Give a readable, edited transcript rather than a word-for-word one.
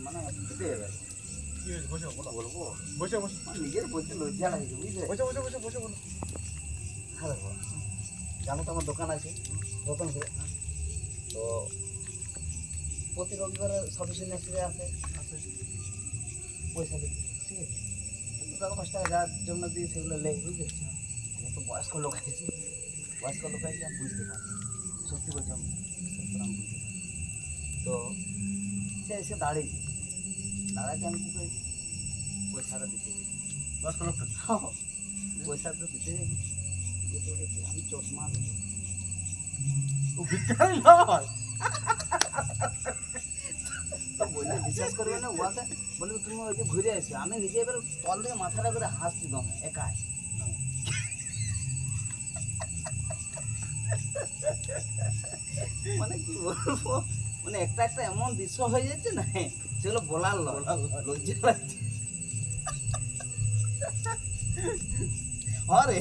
মানে দিতে যাবে কি হয়েছে? বসে বলো। বলবো বসে বসে মানে নিজের বলতে লজ্জা লাগে বুঝলে। বসে বসে বসে বসে বলো। হ্যাঁ দেখো, জানো তো আমার দোকান আছে রতনপুরে। তো প্রতি রবিবারে সাফিসিয়েন্ট নেসিরে আসে পয়সা দিতে, ঠিক আছে। তো 2 টাকা 5 টাকা যার জন্য দিয়ে সেগুলো লেই, বুঝতে পারছি। আমার তো বয়স্ক লোক আছে, বয়স্ক লোক আছে, আমি বুঝতে পারি, সত্যি বলছি আমি সত্যি আমি বুঝতে পারি। তো সে এসে দাঁড়িয়েছে, দাঁড়াতে আমি কী করেছি, পয়সাটা দিতে গেছি। বয়স্ক লোকটা পয়সাটা দিতে গেছি, আমি চশমা দেবো। ও ভিক্ষারি নয়। তো বললে বিশ্বাস করবে না, ওয়াকে বলবে তুমি ওই যে ঘুরে এসো। আমি নিজে এবার তল থেকে মাথাটা করে হাসছি দমে একাই। মানে কি বলবো, মানে একটা একটা এমন দৃশ্য হয়ে যাচ্ছে না, সেগুলো বলার লজ্জা লাগছে। আরে